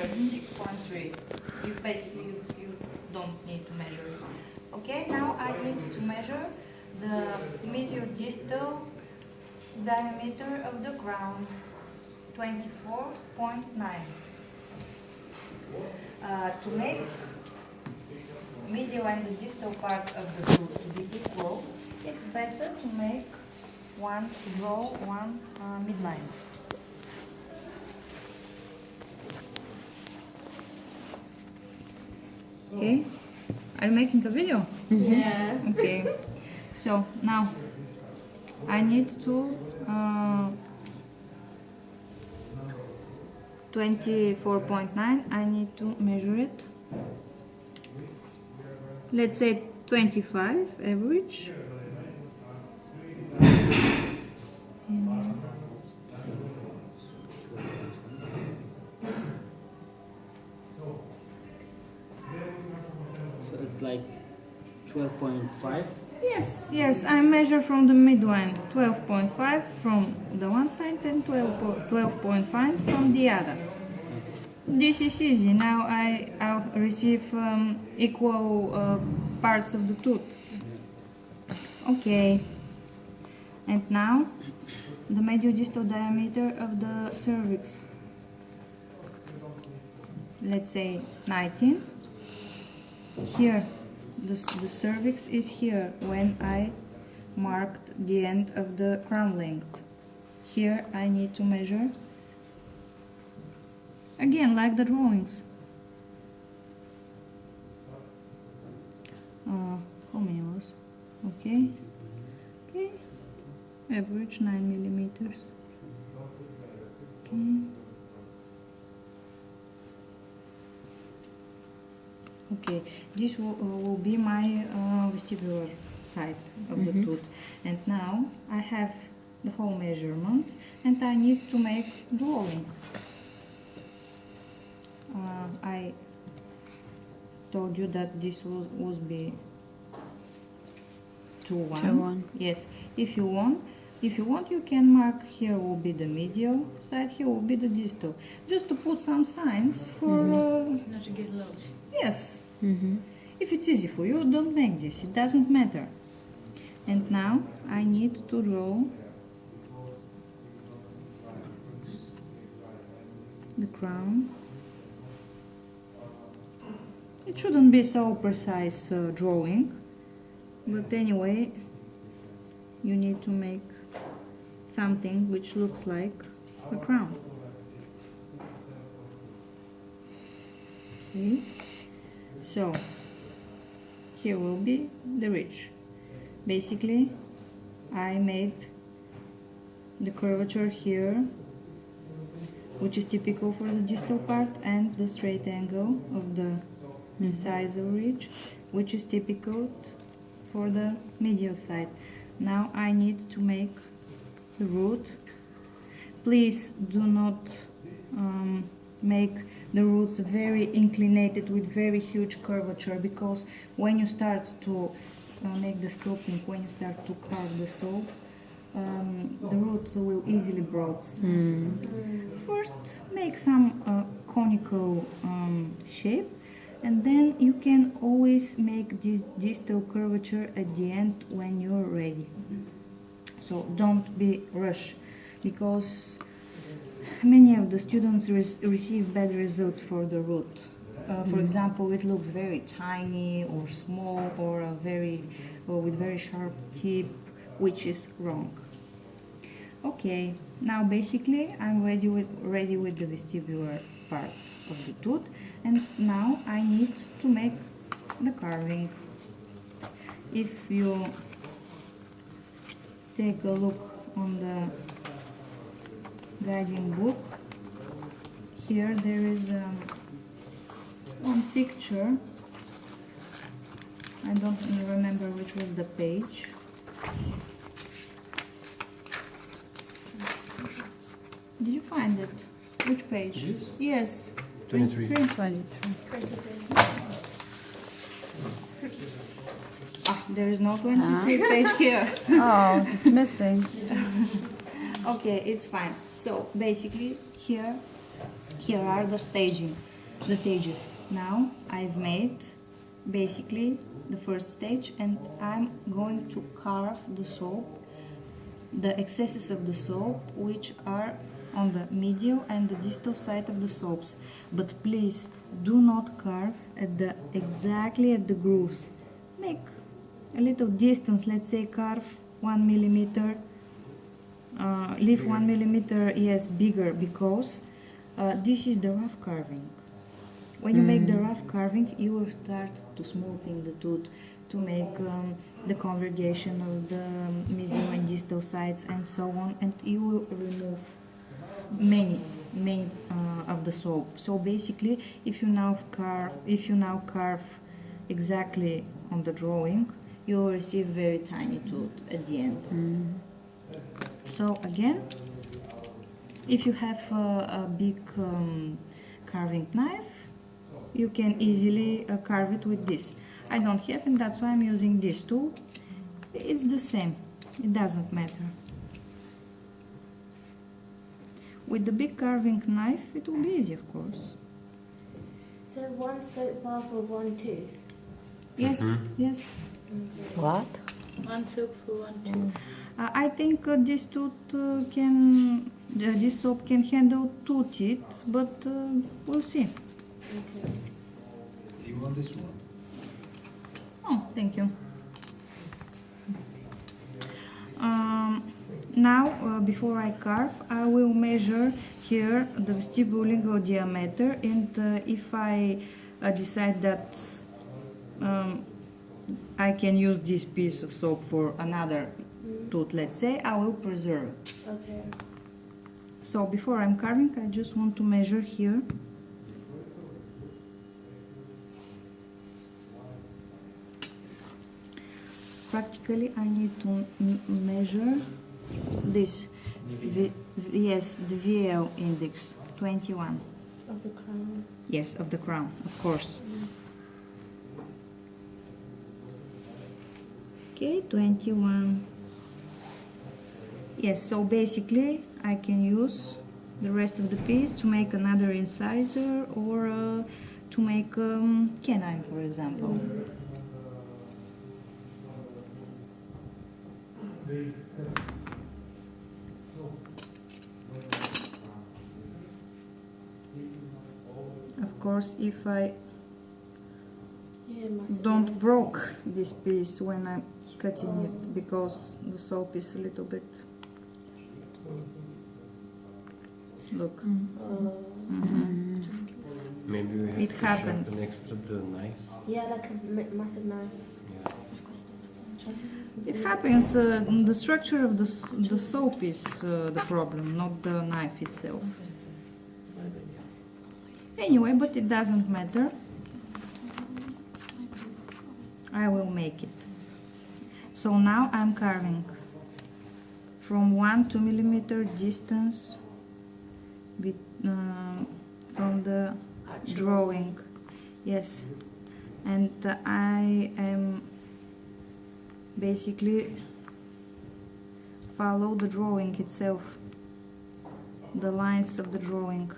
36.3. You basically you don't need to measure it. Okay, now I need to measure the mesiodistal diameter of the crown, 24.9. To make medial and the distal part of the root to be equal, it's better to make draw one midline. Okay, are you making a video? Yeah. Okay, so now I need to 24.9, I need to measure it. Let's say 25 average. So it's like 12.5. Yes, I measure from the midline, 12.5 from the one side and 12.5 from the other. This is easy. Now I'll receive equal parts of the tooth. Okay. And now the mediodistal diameter of the cervix. Let's say 19. Here, the cervix is here when I marked the end of the crown length. Here I need to measure again like the drawings. How many was? Okay. Average 9 millimeters. Okay, this will be my vestibular side of the tooth. And now I have the whole measurement and I need to make drawing. I told you that this will be 2-1. 2-1. Yes, if you want you can mark here will be the medial side, here will be the distal, just to put some signs for Not to get lost. yes. If it's easy for you, don't make this, it doesn't matter. And now I need to draw the crown. It shouldn't be so precise drawing, but anyway, you need to make something which looks like a crown. Okay. So here will be the ridge. Basically I made the curvature here, which is typical for the distal part, and the straight angle of the incisor ridge, which is typical for the medial side. Now I need to make the root. Please do not make the roots very inclinated with very huge curvature, because when you start to make the sculpting, when you start to carve the soap, the roots will easily break. First make some conical shape, and then you can always make this distal curvature at the end when you're ready. So don't be rushed, because many of the students receive bad results for the root. For example, it looks very tiny or small, or with very sharp tip, which is wrong. Okay, now basically I'm ready with the vestibular part of the tooth, and now I need to make the carving. If you take a look on the guiding book, here there is one picture. I don't remember which was the page. Did you find it? Which page? Yes. 23. 23. There is no 23 page here. Oh, it's missing. Okay, it's fine. So basically here are the staging. the stages. Now I've made basically the first stage, and I'm going to carve the soap, the excesses of the soap which are on the medial and the distal side of the soaps. But please do not carve at the exactly at the grooves. Make a little distance, let's say carve 1 millimeter, leave 1 millimeter, yes, bigger, because this is the rough carving. When you make the rough carving, you will start to smoothing the tooth, to make the convergation of the medial and distal sides and so on, and you will remove many of the soap. So basically, if you now carve exactly on the drawing, you will receive very tiny tooth at the end. So again, if you have a big carving knife, you can easily carve it with this. I don't have, and that's why I'm using this tool. It's the same, it doesn't matter. With the big carving knife, it will be easy, of course. So one soap bar for one tooth? Yes, yes. What? One soap for one tooth. I think this soap can handle 2 teeth, but we'll see. Okay. Do you want this one? Oh, thank you. Now, before I carve, I will measure here the vestibulolingual diameter, and if I decide that I can use this piece of soap for another tooth, let's say, I will preserve it. Okay. So before I'm carving, I just want to measure here. Practically, I need to measure this. Yes, the VL index, 21. Of the crown. Yes, of the crown, of course. Okay, 21. Yes, so basically I can use the rest of the piece to make another incisor, or to make canine, for example. Of course, if I don't broke this piece when I'm cutting it, because the soap is a little bit, look. Maybe we have It to happens. sharpen extra the knives. Yeah, like a massive knife. Yeah. It happens. The structure of the soap is the problem, not the knife itself. Anyway, but it doesn't matter. I will make it. So now I'm carving from 1 to 2 millimeter distance from the drawing. Yes, and I am basically follow the drawing itself, the lines of the drawing.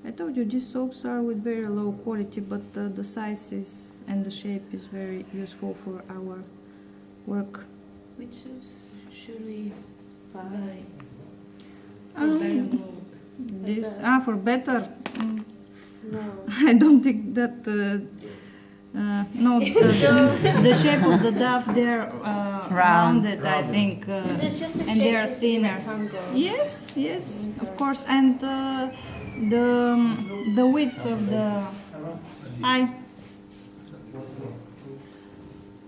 I told you these soaps are with very low quality, but the size is and the shape is very useful for our work. Which soaps should we buy? For better. No. I don't think that. No, the shape of the dove, they're rounded, I think, It's just the and shape they're is thinner. rectangle. Yes, yes, of course, and the width of the eye.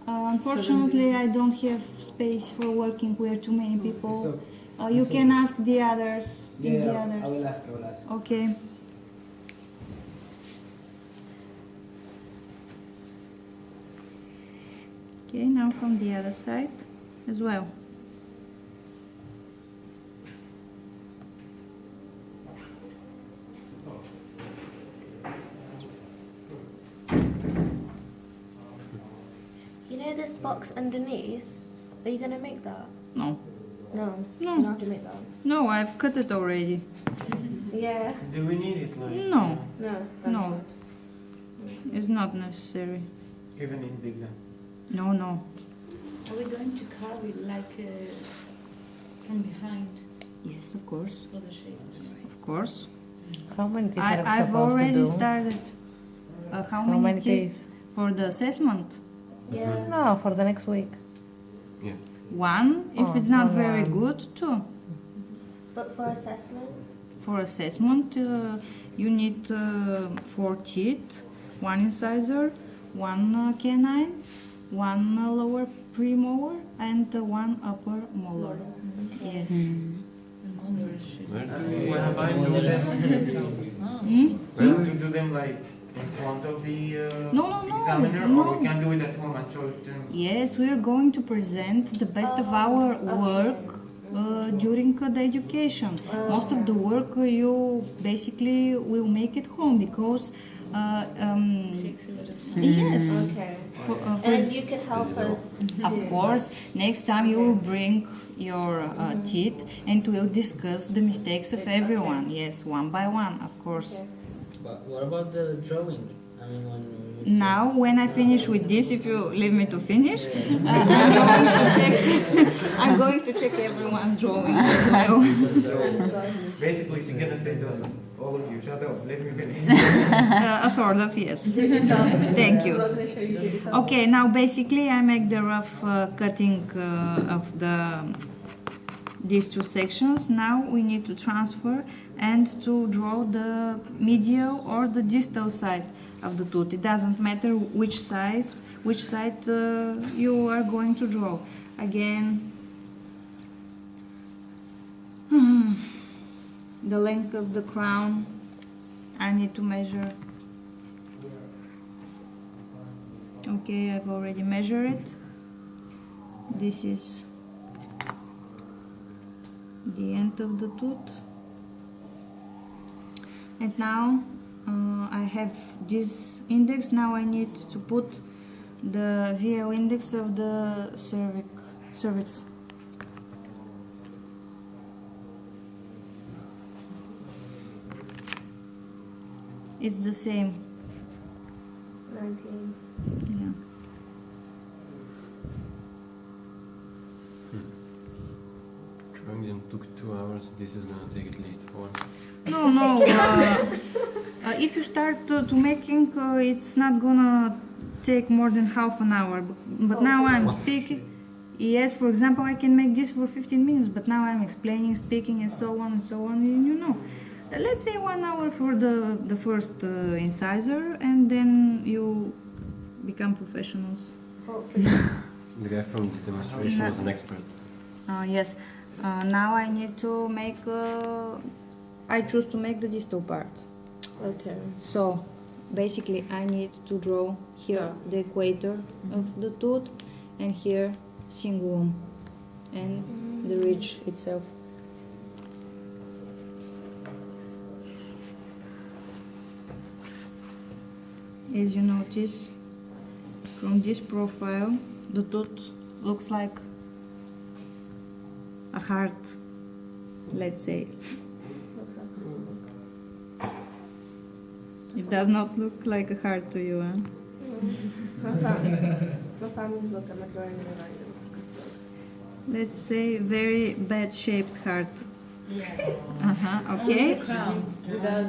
Unfortunately, I don't have space for working with too many people. You can ask the others. I will ask. Okay. Okay, now from the other side as well. this box underneath, are you gonna make that? No. No. No. You don't have to make that. No, I've cut it already. Yeah. Do we need it? Like, No. No. No. It's not necessary. Even in the exam. No, no. Are we going to carve it like from behind Yes, of course. for the shape? Of course. How many days are we I've supposed already to do? started. How How many ti- days? For the assessment? Yeah. No, for the next week. Yeah. One. If Oh, it's not for very one. good, two. But for assessment? For assessment, you need 4 teeth, 1 incisor, 1 canine, 1 lower premolar, and 1 upper molar. Yes. Where do we What have about to do this? Hmm? We have to do them like in front of the No, examiner, no. or we can do it at home and show it to him. Yes, we are going to present the best of our work during the education. Most of the work you basically will make at home because Takes a lot of time. yes, Okay. for And you can help us. of too. course, next time you will bring your teeth and we'll discuss the mistakes of everyone. Yes, one by one, of course. Okay. But what about the drawing? I mean, when you Now, when I finish with this, if you leave me to finish, I'm going to check everyone's drawing as well. Basically, she's gonna say to us, all of you, shut up, let me finish. Sort of, yes. Thank you. Okay, now basically I make the rough cutting of these 2 sections. Now we need to transfer and to draw the medial or the distal side of the tooth. It doesn't matter which side you are going to draw. Again, the length of the crown I need to measure. Okay, I've already measured it. This is the end of the tooth. And now I have this index. Now I need to put the VL index of the cervix. It's the same. 19. Yeah. Drawing them took 2 hours, this is gonna take at least 4. No, no. If you start to making, it's not gonna take more than half an hour. But now I'm speaking. Yes, for example, I can make this for 15 minutes, but now I'm explaining, speaking, and so on and so on. And you know, let's say 1 hour for the first incisor, and then you become professionals. Hopefully. The guy from the demonstration was an expert. Yes. Now I need to make. I choose to make the distal part. Okay. So basically I need to draw here the equator of the tooth and here cingulum and the ridge itself. As you notice from this profile, the tooth looks like a heart, let's say. Looks like a It does not look like a heart to you, huh? My family's looked at my drawing and they're like, it looks like a slug. Let's say very bad shaped heart. Yeah. Okay. The crown.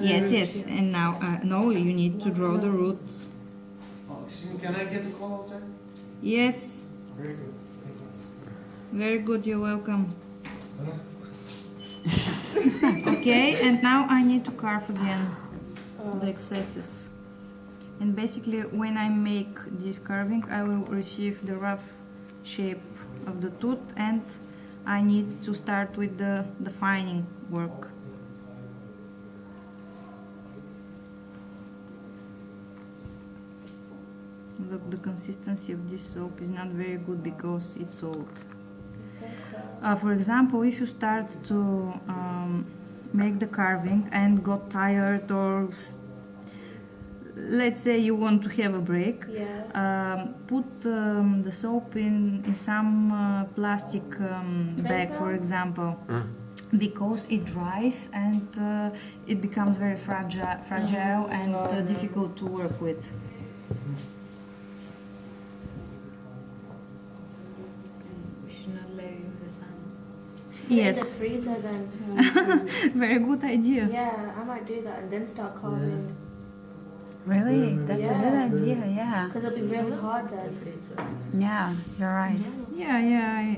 Yes, yes. And now, no, you need to draw the roots. Oh, excuse me, can I get a call outside? Yes, Very good. very good. You're welcome. Okay, and now I need to carve again the excesses. And basically, when I make this carving, I will receive the rough shape of the tooth, and I need to start with the defining work. Look, the consistency of this soap is not very good because it's old. For example, if you start to make the carving and got tired or let's say you want to have a break. Yeah. Put the soap in some plastic bag, for example, because it dries and it becomes very fragile and difficult to work with. We should not let it in the sun. Put it in the Yes, freezer then. very good idea. Yeah, I might do that and then start carving. Really? That's a Yeah. good idea, yeah. Because it'll be really hard then. Yeah, you're right. Yeah,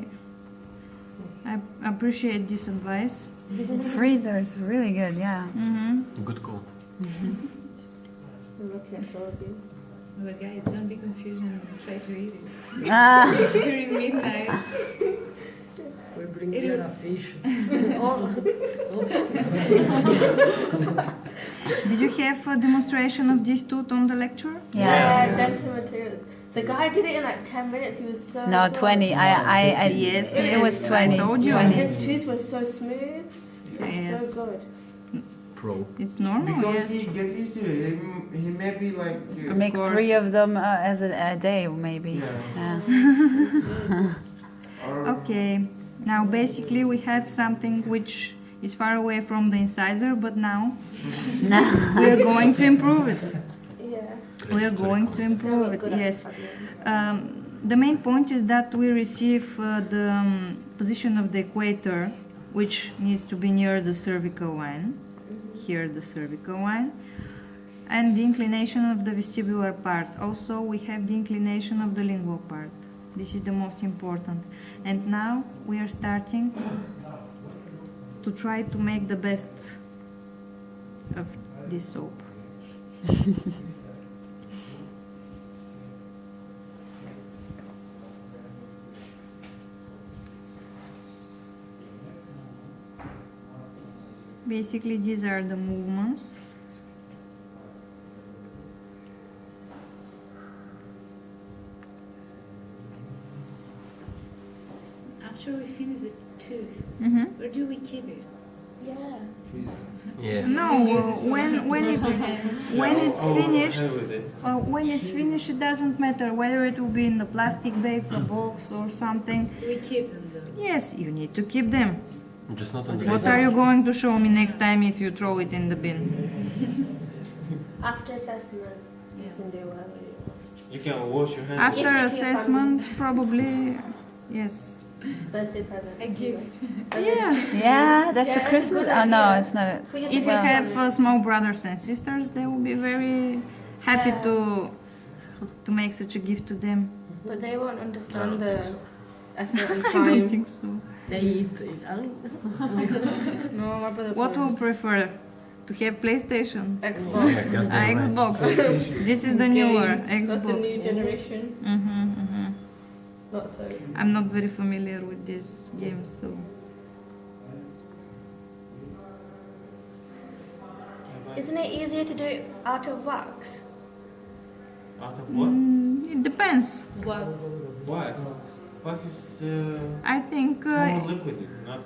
I appreciate this advice. Freezer is really good, yeah. Good call. I'm looking at all of you. But guys, don't be confused and try to eat it Ah, during midnight. We bring in a fish. Did you have a demonstration of this tooth on the lecture? yes. Dental materials. The guy did it in like 10 minutes. He was so No, good. 20. Yes, It was yes, 20. I told you. 20. His tooth was so smooth. It was Yes. so good. Pro. It's normal, Because yes. he gets used to it. He may be like. Make course. 3 of them as a day, maybe. Yeah. Yeah. Or Okay, now basically we have something which is far away from the incisor, but now we are going to improve it. Yeah. We are going to improve it, yes. The main point is that we receive the position of the equator, which needs to be near the cervical line, here the cervical line, and the inclination of the vestibular part. Also, we have the inclination of the lingual part. This is the most important. And now we are starting to try to make the best of this soap. Basically, these are the movements. After we finish the tooth, Mm-hmm. where do we keep it? Yeah. Yeah. No, when it's finished, with it. when it's finished, it doesn't matter whether it will be in the plastic bag, a box, or something. We keep them though. Yes, you need to keep them. Just not on the What are you going to show me next time if you throw it in the bin? After assessment, you can do whatever you want. You can wash your hands. After Gift it to your assessment, probably, yes. Birthday present. A gift. Yeah. Yeah, that's Yeah, a it's a Christmas. good Oh no, idea. it's not. We can If you well, have small brothers and sisters, they will be very happy Yeah. to make such a gift to them. But they won't understand the effort and I don't time. think so. They eat it. No, my brother. What will will prefer? To have PlayStation? Xbox. Yeah, goddamn right. Xbox. This is the newer Games. That's the Xbox. new generation. Not so. I'm not very familiar with these games, so. Isn't it easier to do it out of wax? Out of what? It depends. Wax. Wax. Wax is I think more liquid, not.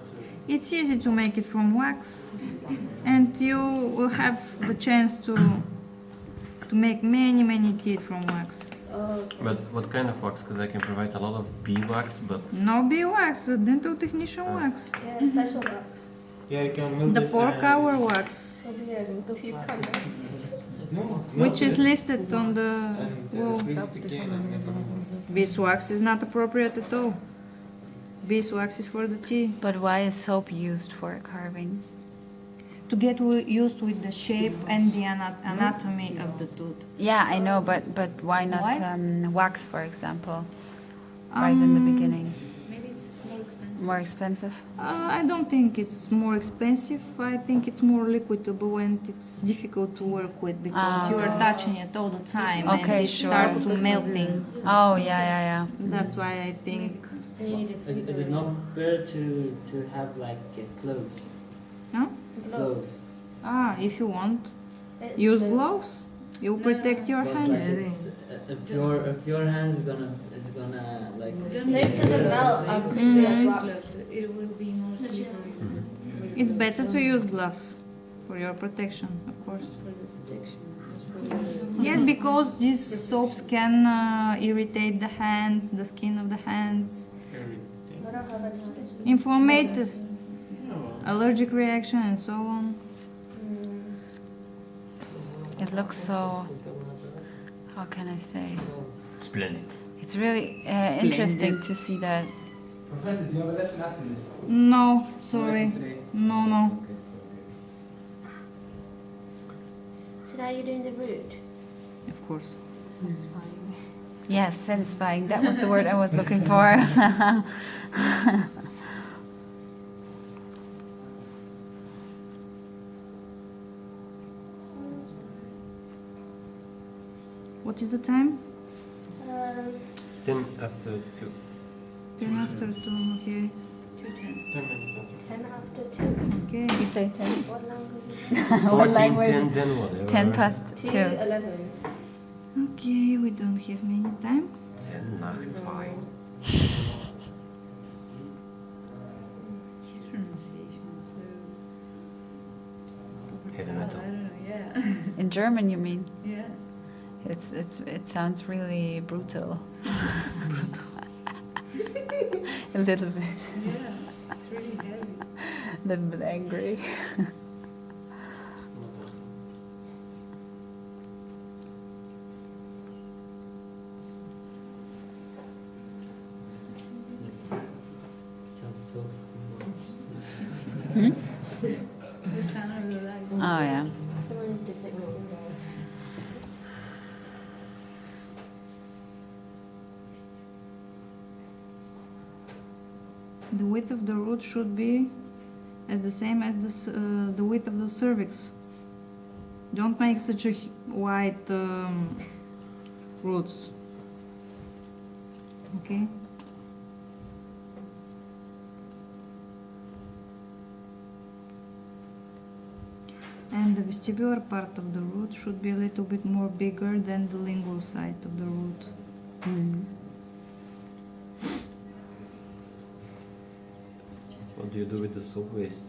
it's easy to make it from wax, and you will have the chance to make many teeth from wax. Oh, okay. But what kind of wax? Because I can provide a lot of beeswax, but No beeswax, dental technician wax. Yeah, special wax. Yeah, you can move The it 4-hour wax, So be a teeth cutting. No, which is listed on the And wall. freeze it again and make it. Beeswax is not appropriate at all. Beeswax is for the teeth. But why is soap used for carving? To get used with the shape and the anatomy of the tooth. Yeah, I know, but why not Why? wax, for example, right in the beginning? Maybe it's more expensive. More expensive? I don't think it's more expensive. I think it's more liquidable and it's difficult to work with because you are touching it all the time and Okay, it sure. starts to melting. Oh, yeah. That's why I think. And you need a Is freezer. it not better to have like clothes? Huh? Clothes. If you want, It's use the- gloves. You protect your Because hands. like if your hands gonna like. Snake doesn't melt as quickly as wax. It will be more slippery. It's better to use gloves for your protection, of course. For the protection. Yes, because these soaps can irritate the hands, the skin of the hands, I don't have any. inflammate, allergic reaction, and so on. It looks so, how can I say? Splendid. It's really interesting to see that. Professor, do you have a lesson after this? No, sorry. Lesson today? No, no. Okay, So now you're doing the root. Of course. Yes, satisfying. That was the word I was looking for. What is the time? 10 after 2. 10 after 2, okay. 10 after 2. Okay. You say 10? What language is 14, What language? 10, 10, whatever. 10 past that? 2. 2, 11. Okay, we don't have many time. 10 nach 2. His pronunciation is so. Heavy I metal. don't know. Yeah. In German, you mean? Yeah. It sounds really brutal. A little bit. Yeah. It's really heavy. A little bit angry. Sounds so. The sound of the light. Oh yeah. Someone needs to fix it. The width of the root should be as the same as the width of the cervix. Don't make such a wide roots. Okay. And the vestibular part of the root should be a little bit more bigger than the lingual side of the root. What do you do with the soap waste?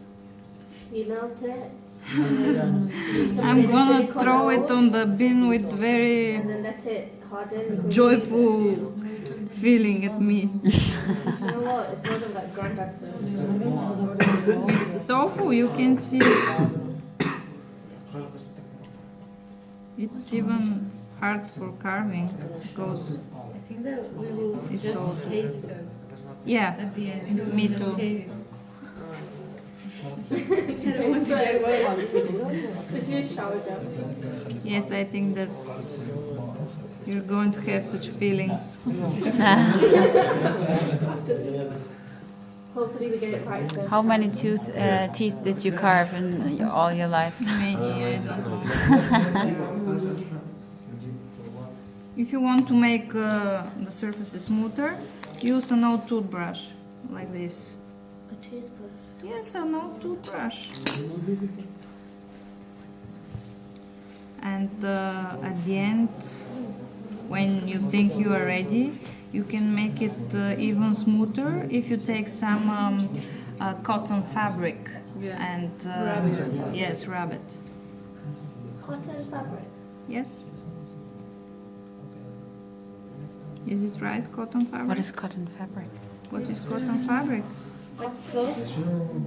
You melt it. I'm gonna throw it on the bin with very And then let it harden. joyful feeling at me. You know what? It smells like granddad's soap. It's so full, you can see it. It's even hard for carving because I think that we will It's just all- hate so yeah, at the end. Me Just too. hate it. Did you shower gel? yes, I think that you're going to have such feelings. Hopefully we get it right first. How many teeth did you carve in all your life? Many, I don't know. If you want to make the surfaces smoother, use an old toothbrush like this. A toothbrush. Yes, an old toothbrush. And at the end, when you think you are ready, you can make it even smoother if you take some cotton fabric and yes, rub it. Cotton fabric. Yes. Is it right, cotton fabric? What is cotton fabric? What is cotton fabric? Like cloth.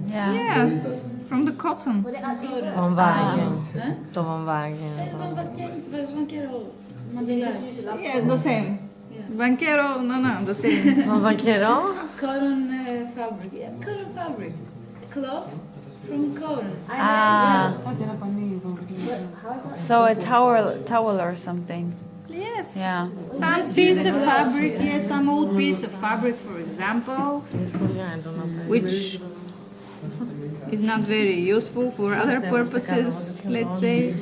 Yeah. Yeah, from the cotton. Would it actually work? Van wagen. Huh? Toch van wagen. Was banquero. They just use it like Yes, the same. Yeah. Banquero, no, the same. Van vaquero? Cotton fabric. Yeah, cotton fabric. Cloth from cotton. Ah, But how is that? so a towel or something. Yes. Yeah. Some piece of fabric, yes, some old piece of fabric, for example, which is not very useful for other purposes, let's say.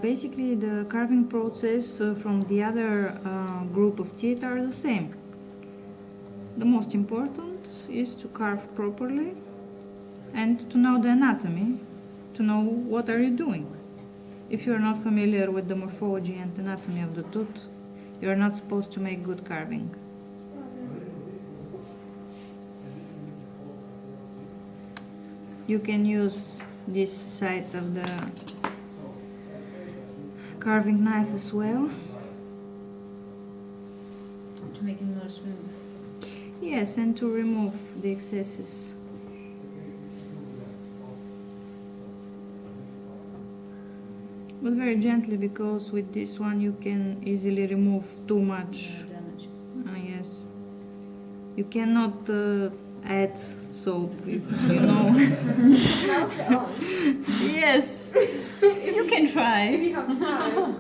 Basically, the carving process from the other group of teeth are the same. The most important is to carve properly and to know the anatomy, to know what are you doing. If you are not familiar with the morphology and anatomy of the tooth, you are not supposed to make good carving. You can use this side of the carving knife as well. To make it more smooth. Yes, and to remove the excesses. But very gently, because with this one you can easily remove too much. Damage. Yes. You cannot add soap, you know. Melt it on. Yes, you can If try. you have time.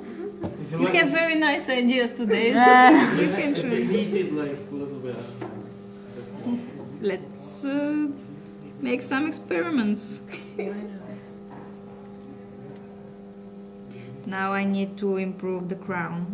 If You have very nice ideas today, so you can if you try. heat it like a little bit, just Let's make some experiments. Why not? Now I need to improve the crown.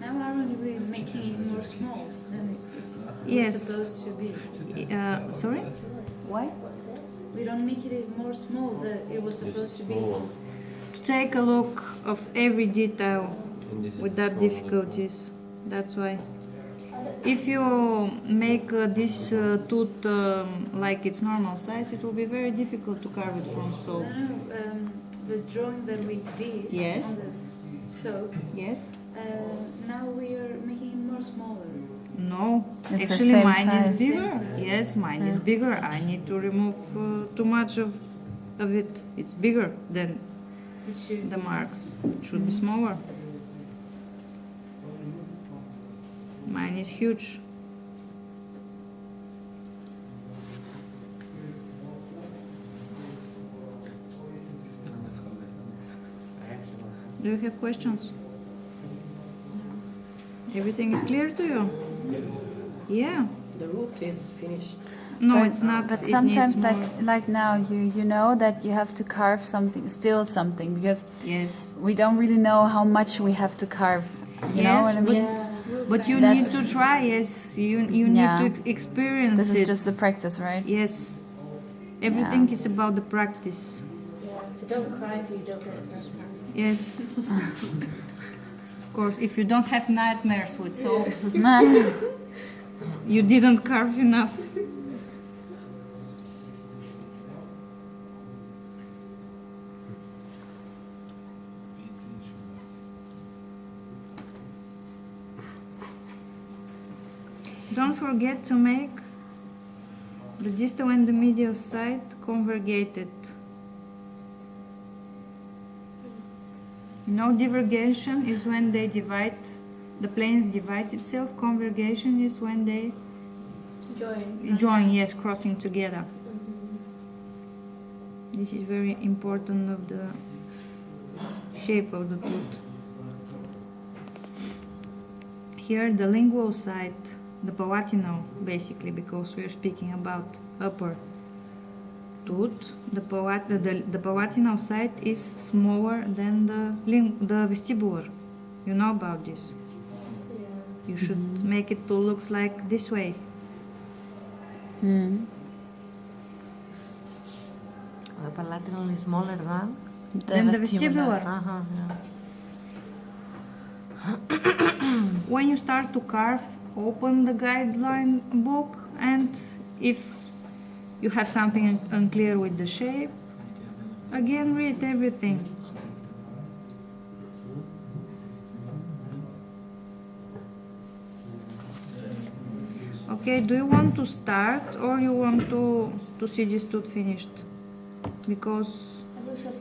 Now aren't we making it more small than it Yes. was supposed to be? Sorry? Why? We don't make it more small than it was supposed to be. Small one. To take a look of every detail And this is without the small one. difficulties. That's why. If you make this tooth like its normal size, it will be very difficult to carve it from soap. No, the drawing that we did Yes. on the soap, Yes? now we are making it more smaller. No, It's the actually same mine is size. bigger. Same size. Yes, mine is bigger. I need to remove too much of it. It's bigger than It should the marks. It should be smaller. Mine is huge. Do you have questions? Everything is clear to you? Yeah. The root is finished. No, But- it's not. But it sometimes, needs more. like now, you know that you have to carve something, still something, because Yes. we don't really know how much we have to carve. You know Yes, what I but- mean? But you That's- need to try. Yes, you Yeah. need to experience This it. is just the practice, right? Yes. Everything is about the practice. Yeah, so don't cry if you don't get the first part. Yes. Of course, if you don't have nightmares with soaps, you didn't carve enough. Don't forget to make the distal and the medial side convergated. No divergence is when they divide, the planes divide itself. Convergation is when they join, yes, crossing together. This is very important of the shape of the tooth. Here the lingual side, the palatinal, basically, because we are speaking about upper tooth, the palatinal side is smaller than the vestibular. You know about this. You should make it to look like this way. Mm. The palatinal is smaller than. Then the vestibular. Yeah. When you start to carve, open the guideline book, and if you have something unclear with the shape, again read everything. Okay, do you want to start or you want to see this tooth finished? Because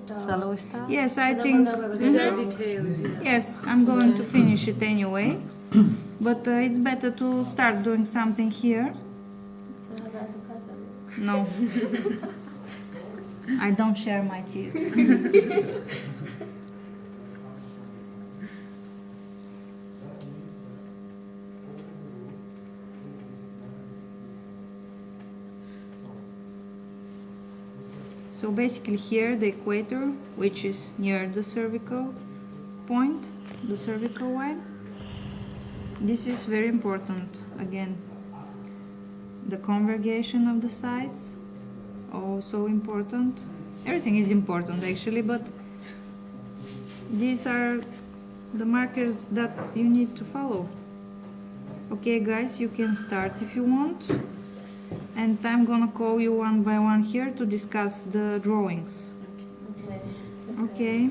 Shall we start? yes, I think These are details. yes, I'm going to finish it anyway. But it's better to start doing something here. No, I don't share my teeth. So basically here the equator, which is near the cervical point, the cervical line, this is very important. Again, the convergation of the sides, also important. Everything is important actually, but these are the markers that you need to follow. Okay guys, you can start if you want, and I'm gonna call you one by one here to discuss the drawings. Okay. Okay.